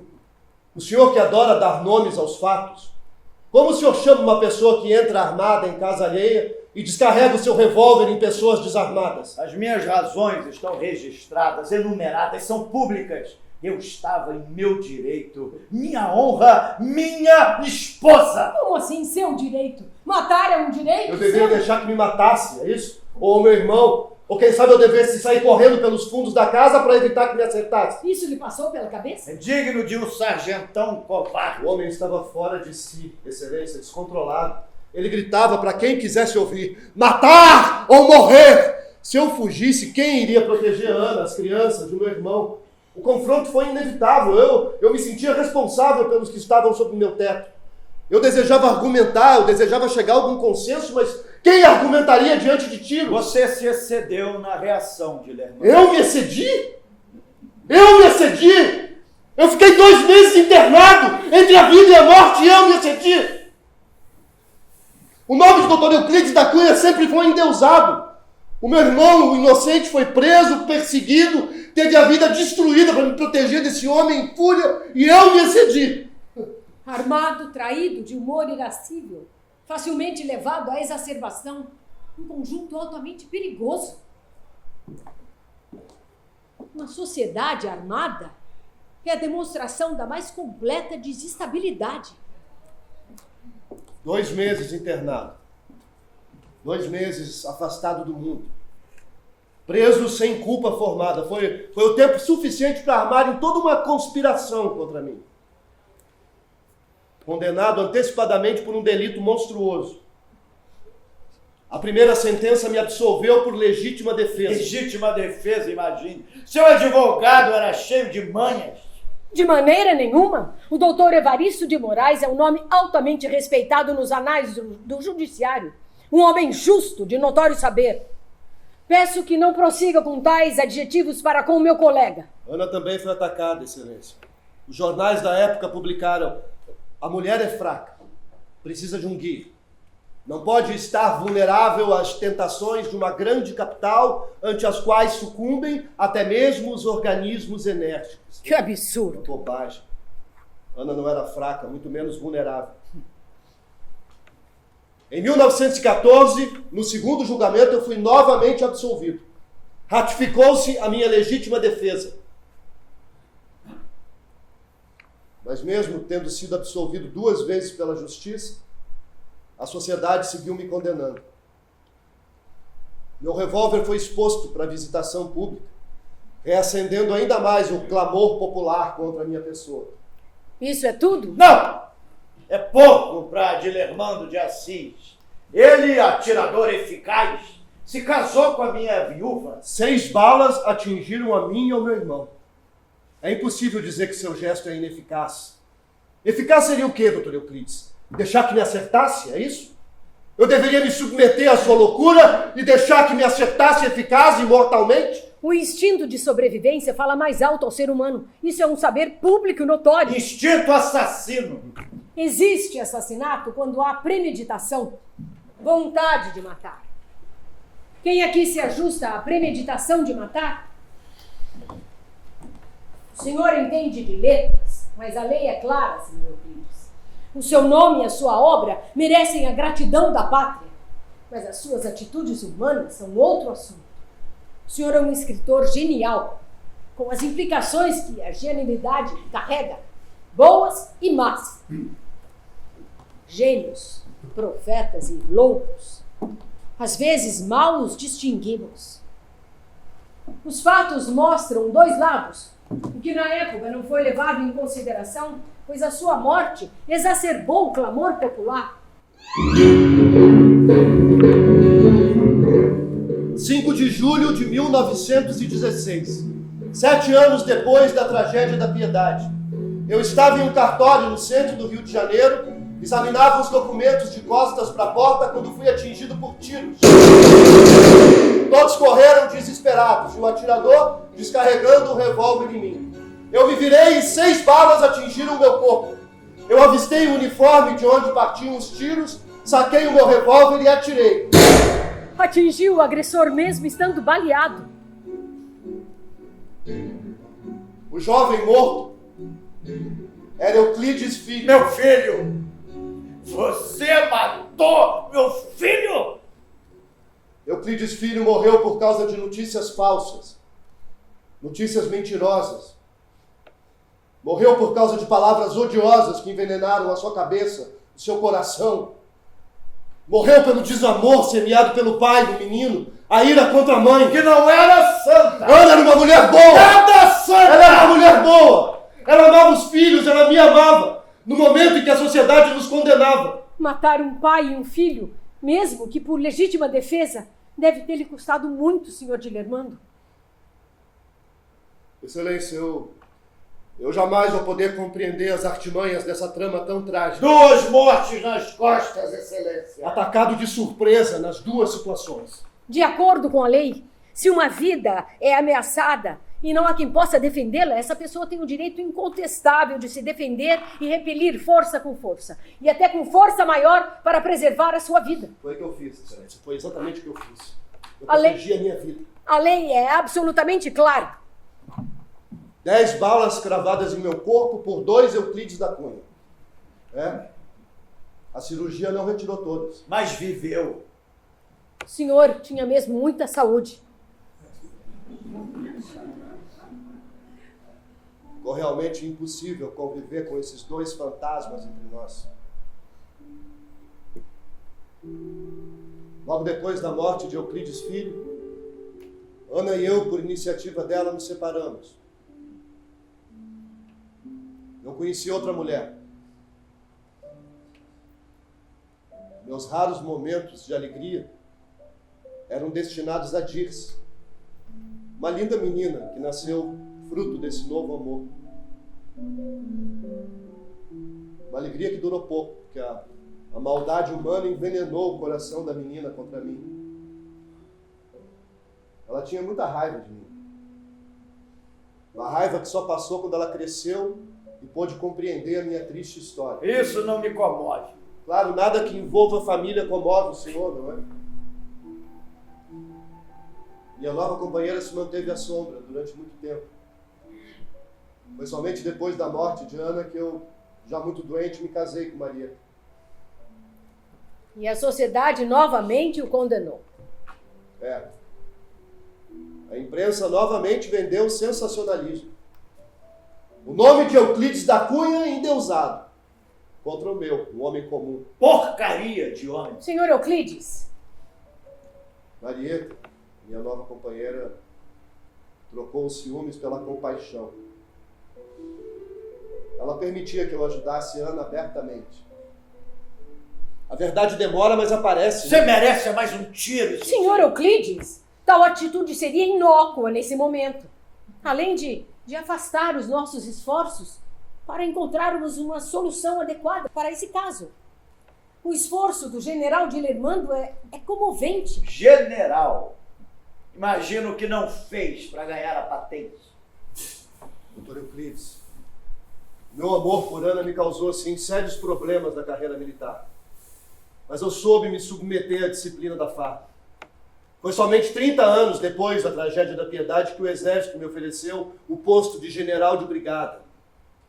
o senhor que adora dar nomes aos fatos, como o senhor chama uma pessoa que entra armada em casa alheia e descarrega o seu revólver em pessoas desarmadas? As minhas razões estão registradas, enumeradas, são públicas. Eu estava em meu direito, minha honra, minha esposa. Como assim, seu direito? Matar é um direito? Eu deveria deixar que me matasse, é isso? Ou meu irmão, Ou quem sabe eu devesse sair correndo pelos fundos da casa para evitar que me acertasse? Isso lhe passou pela cabeça? É digno de um sargentão covarde. O homem estava fora de si, Excelência, descontrolado. Ele gritava para quem quisesse ouvir: matar ou morrer! Se eu fugisse, quem iria proteger Ana, as crianças, o meu irmão? O confronto foi inevitável. Eu me sentia responsável pelos que estavam sob o meu teto. Eu desejava argumentar, eu desejava chegar a algum consenso, mas quem argumentaria diante de tiros? Você se excedeu na reação, Dilermando. Eu me excedi? Eu me excedi? Eu fiquei 2 meses internado entre a vida e a morte e eu me excedi? O nome do Dr. Euclides da Cunha sempre foi endeusado. O meu irmão, o inocente, foi preso, perseguido, teve a vida destruída para me proteger desse homem em fúria e eu me excedi. Armado, traído, de humor irascível, facilmente levado à exacerbação, um conjunto altamente perigoso. Uma sociedade armada é a demonstração da mais completa desestabilidade. 2 meses internado. 2 meses afastado do mundo. Preso sem culpa formada. Foi o tempo suficiente para armarem toda uma conspiração contra mim. Condenado antecipadamente por um delito monstruoso. A primeira sentença me absolveu por legítima defesa. Legítima defesa, imagine. Seu advogado era cheio de manhas. De maneira nenhuma. O doutor Evaristo de Moraes é um nome altamente respeitado nos anais do judiciário. Um homem justo, de notório saber. Peço que não prossiga com tais adjetivos para com o meu colega. Ana também foi atacada, Excelência. Os jornais da época publicaram: a mulher é fraca, precisa de um guia. Não pode estar vulnerável às tentações de uma grande capital ante as quais sucumbem até mesmo os organismos enérgicos. Que absurdo! Bobagem. Ana não era fraca, muito menos vulnerável. Em 1914, no segundo julgamento, eu fui novamente absolvido. Ratificou-se a minha legítima defesa. Mas mesmo tendo sido absolvido 2 vezes pela justiça, a sociedade seguiu me condenando. Meu revólver foi exposto para visitação pública, reacendendo ainda mais o clamor popular contra a minha pessoa. Isso é tudo? Não! É pouco para Dilermando de Assis. Ele, atirador eficaz, se casou com a minha viúva. 6 balas atingiram a mim e ao meu irmão. É impossível dizer que seu gesto é ineficaz. Eficaz seria o quê, Dr. Euclides? Deixar que me acertasse, é isso? Eu deveria me submeter à sua loucura e deixar que me acertasse eficaz e mortalmente? O instinto de sobrevivência fala mais alto ao ser humano. Isso é um saber público e notório. Instinto assassino. Existe assassinato quando há premeditação, vontade de matar. Quem aqui se ajusta à premeditação de matar? O senhor entende de letras, mas a lei é clara, senhor Euclides. O seu nome e a sua obra merecem a gratidão da pátria, mas as suas atitudes humanas são outro assunto. O senhor é um escritor genial, com as implicações que a genialidade carrega, boas e más. Gênios, profetas e loucos, às vezes mal os distinguimos. Os fatos mostram 2 lados, o que na época não foi levado em consideração, pois a sua morte exacerbou o clamor popular. 5 de julho de 1916, 7 anos depois da tragédia da Piedade. Eu estava em um cartório no centro do Rio de Janeiro, examinava os documentos de costas para a porta quando fui atingido por tiros. Todos correram desesperados e o atirador descarregando o revólver em mim. Eu me virei e 6 balas atingiram o meu corpo. Eu avistei o uniforme de onde partiam os tiros, saquei o meu revólver e atirei. Atingiu o agressor mesmo estando baleado. O jovem morto era Euclides Filho. Meu filho! Você matou meu filho! Euclides Filho morreu por causa de notícias falsas, notícias mentirosas. Morreu por causa de palavras odiosas que envenenaram a sua cabeça, o seu coração. Morreu pelo desamor semeado pelo pai do menino, A ira contra a mãe. Que não era santa. Ana era uma mulher boa. Nada santa. Ela era uma mulher boa. Ela amava os filhos, ela me amava. No momento em que a sociedade nos condenava. Matar um pai e um filho, mesmo que por legítima defesa, deve ter lhe custado muito, Sr. Dilermando. Excelência, eu jamais vou poder compreender as artimanhas dessa trama tão trágica. 2 mortes nas costas, Excelência. Atacado de surpresa nas duas situações. De acordo com a lei, se uma vida é ameaçada e não há quem possa defendê-la, essa pessoa tem o direito incontestável de se defender e repelir força com força. E até com força maior para preservar a sua vida. Foi o que eu fiz, Excelência. Foi exatamente o que eu fiz. Eu A lei- protegi a minha vida. A lei é absolutamente clara. 10 balas cravadas em meu corpo por 2 Euclides da Cunha. A cirurgia não retirou todas. Mas viveu. O senhor tinha mesmo muita saúde. Ficou realmente impossível conviver com esses 2 fantasmas entre nós. Logo depois da morte de Euclides Filho, Ana e eu, por iniciativa dela, nos separamos. Eu conheci outra mulher. Meus raros momentos de alegria eram destinados a Dirce, uma linda menina que nasceu fruto desse novo amor. Uma alegria que durou pouco, porque a maldade humana envenenou o coração da menina contra mim. Ela tinha muita raiva de mim. Uma raiva que só passou quando ela cresceu e pôde compreender a minha triste história. Isso não me comove. Claro, nada que envolva a família comove o senhor, não é? Minha nova companheira se manteve à sombra durante muito tempo. Foi somente depois da morte de Ana que eu, já muito doente, me casei com Marieta. E a sociedade novamente o condenou. A imprensa novamente vendeu o sensacionalismo. O nome de Euclides da Cunha endeusado contra o meu, um homem comum. Porcaria de homem. Senhor Euclides, Marieta, minha nova companheira, trocou os ciúmes pela compaixão. Ela permitia que eu ajudasse Ana abertamente. A verdade demora, mas aparece. Você merece mais um tiro. Senhor Euclides, tal atitude seria inócua nesse momento. Além de afastar os nossos esforços para encontrarmos uma solução adequada para esse caso. O esforço do general Dilermando é comovente. General. Imagino o que não fez para ganhar a patente. Doutor Euclides, meu amor por Ana me causou, sim, sérios problemas na carreira militar. Mas eu soube me submeter à disciplina da farda. Foi somente 30 anos depois da tragédia da Piedade que o Exército me ofereceu o posto de general de brigada,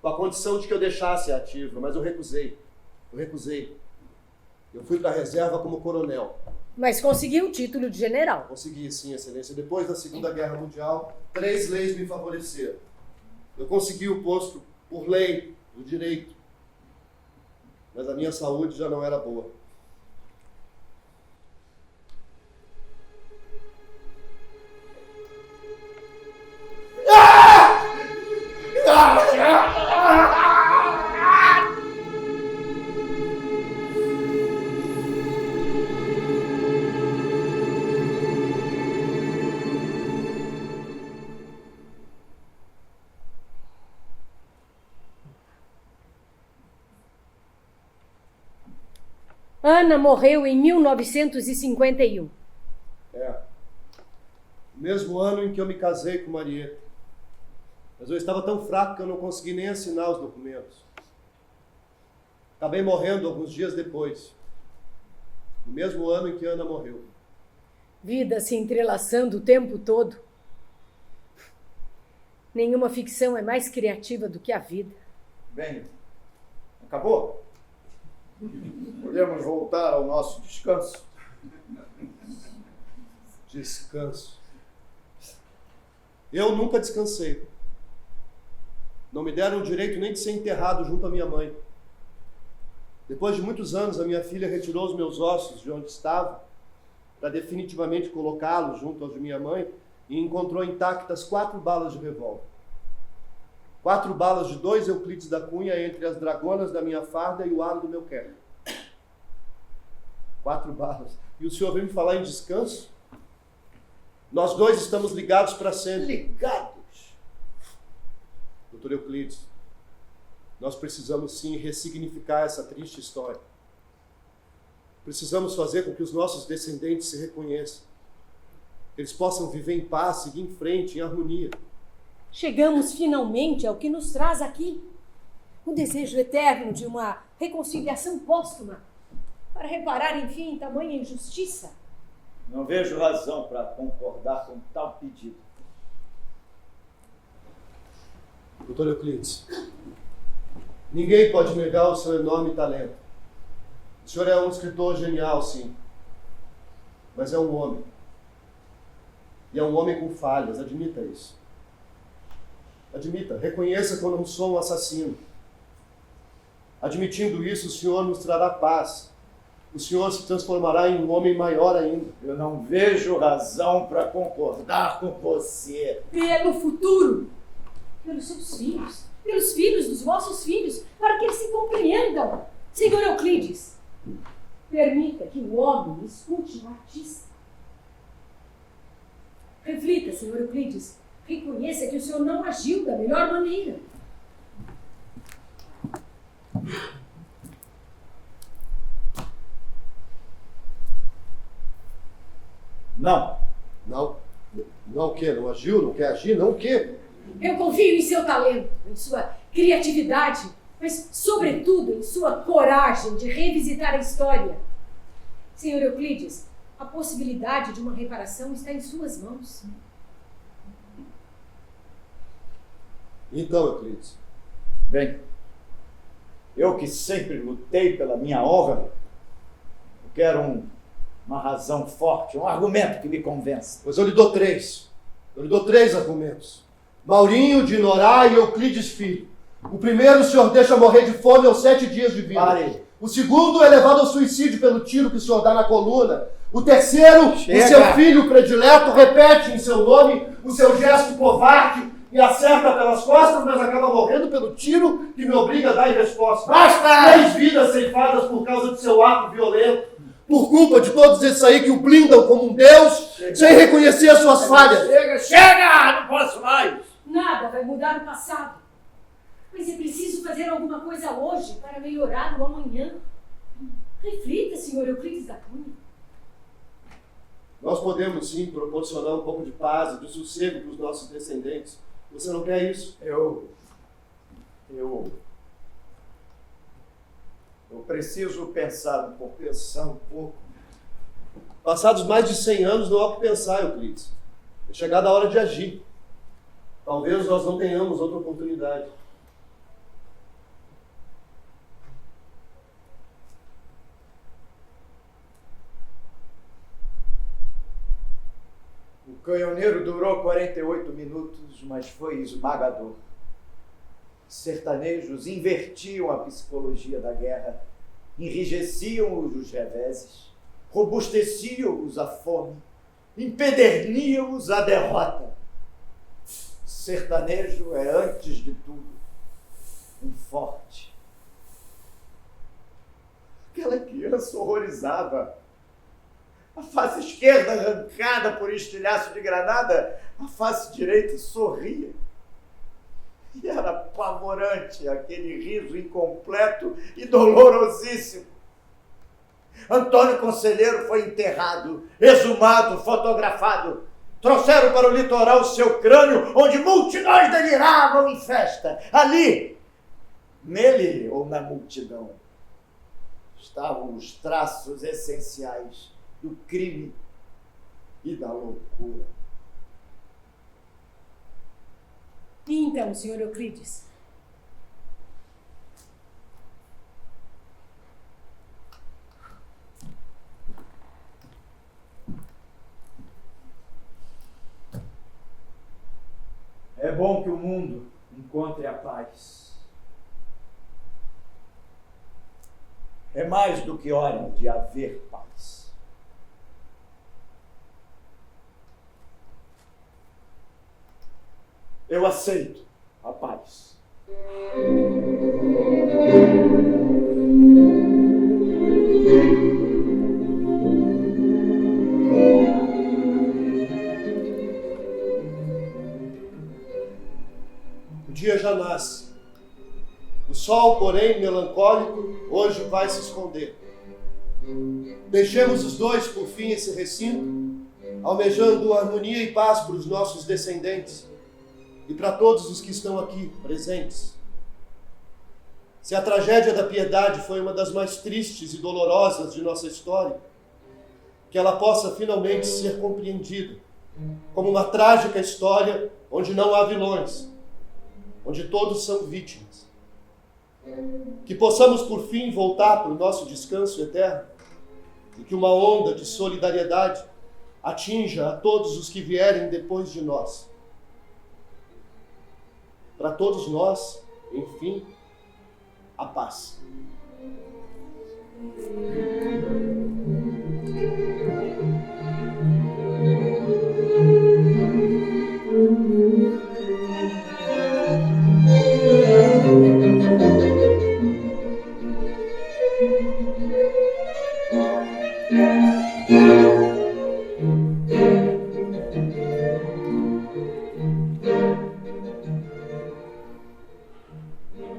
com a condição de que eu deixasse a ativa, mas eu recusei. Eu fui para a reserva como coronel. Mas conseguiu o título de general. Consegui, sim, Excelência. Depois da Segunda Guerra Mundial, 3 leis me favoreceram. Eu consegui o posto por lei, por direito. Mas a minha saúde já não era boa. Ana morreu em 1951. O mesmo ano em que eu me casei com Marieta. Mas eu estava tão fraco que eu não consegui nem assinar os documentos. Acabei morrendo alguns dias depois. No mesmo ano em que Ana morreu. Vida se entrelaçando o tempo todo. Nenhuma ficção é mais criativa do que a vida. Bem, acabou? Podemos voltar ao nosso descanso? Descanso. Eu nunca descansei. Não me deram o direito nem de ser enterrado junto à minha mãe. Depois de muitos anos, a minha filha retirou os meus ossos de onde estava para definitivamente colocá-lo junto aos de minha mãe e encontrou intactas 4 balas de revólver. 4 balas de 2 Euclides da Cunha entre as dragonas da minha farda e o aro do meu quer. 4 balas. E o senhor veio me falar em descanso? Nós dois estamos ligados para sempre. Ligados? Doutor Euclides, nós precisamos sim ressignificar essa triste história. Precisamos fazer com que os nossos descendentes se reconheçam. Eles possam viver em paz, seguir em frente, em harmonia. Chegamos finalmente ao que nos traz aqui. O desejo eterno de uma reconciliação póstuma, para reparar, enfim, tamanha injustiça. Não vejo razão para concordar com tal pedido. Doutor Euclides, ninguém pode negar o seu enorme talento. O senhor é um escritor genial, sim. Mas é um homem. E é um homem com falhas, admita isso. Admita, reconheça que eu não sou um assassino. Admitindo isso, o senhor nos trará paz. O senhor se transformará em um homem maior ainda. Eu não vejo razão para concordar com você. Pelo futuro, pelos seus filhos, pelos filhos dos vossos filhos, para que eles se compreendam. Senhor Euclides, permita que o homem escute o artista. Reflita, senhor Euclides. Reconheça que o senhor não agiu da melhor maneira. Não. Não? Não o quê? Não agiu? Não quer agir? Não o quê? Eu confio em seu talento, em sua criatividade, mas, sobretudo, em sua coragem de revisitar a história. Senhor Euclides, a possibilidade de uma reparação está em suas mãos. Então, Euclides. Bem, eu que sempre lutei pela minha honra, eu quero uma razão forte, um argumento que me convença. Pois eu lhe dou 3. Eu lhe dou 3 argumentos. Maurinho, de Norá e Euclides Filho. O primeiro o senhor deixa morrer de fome aos 7 dias de vida. Pare. O segundo é levado ao suicídio pelo tiro que o senhor dá na coluna. O terceiro, Chega. o seu filho predileto repete em seu nome o seu gesto covarde e acerta pelas costas, mas acaba morrendo pelo tiro que me obriga a dar em resposta. Basta! 3 vidas ceifadas por causa de seu ato violento. Por culpa de todos esses aí que o blindam como um deus, sem reconhecer as suas falhas. Chega! Não posso mais! Nada vai mudar o passado. Mas é preciso fazer alguma coisa hoje para melhorar o amanhã. Reflita, senhor Euclides da Cunha. Nós podemos, sim, proporcionar um pouco de paz e de sossego para os nossos descendentes. Você não quer isso? Eu preciso pensar um pouco. Pensar um pouco. Passados mais de 100 anos, não há o que pensar, Euclides. É chegada a hora de agir. Talvez nós não tenhamos outra oportunidade. O canhoneiro durou 48 minutos, mas foi esmagador. Sertanejos invertiam a psicologia da guerra, enrijeciam-os os reveses, robusteciam-os a fome, empederniam-os a derrota. Sertanejo é, antes de tudo, um forte. Aquela criança horrorizava. A face esquerda arrancada por estilhaço de granada, a face direita sorria. E era apavorante aquele riso incompleto e dolorosíssimo. Antônio Conselheiro foi enterrado, exumado, fotografado. Trouxeram para o litoral seu crânio, onde multidões deliravam em festa. Ali, nele ou na multidão, estavam os traços essenciais do crime e da loucura. E então, senhor Euclides? É bom que o mundo encontre a paz. É mais do que hora de haver paz. Eu aceito a paz. O dia já nasce. O sol, porém, melancólico, hoje vai se esconder. Deixemos os dois, por fim, esse recinto, almejando harmonia e paz para os nossos descendentes e para todos os que estão aqui presentes. Se a tragédia da Piedade foi uma das mais tristes e dolorosas de nossa história, que ela possa finalmente ser compreendida como uma trágica história onde não há vilões, onde todos são vítimas. Que possamos, por fim, voltar para o nosso descanso eterno e que uma onda de solidariedade atinja a todos os que vierem depois de nós. Para todos nós, enfim, a paz.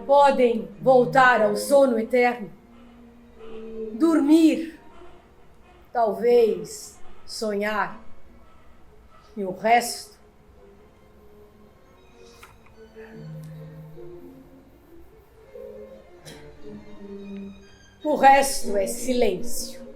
Podem voltar ao sono eterno, dormir, talvez sonhar, e o resto é silêncio.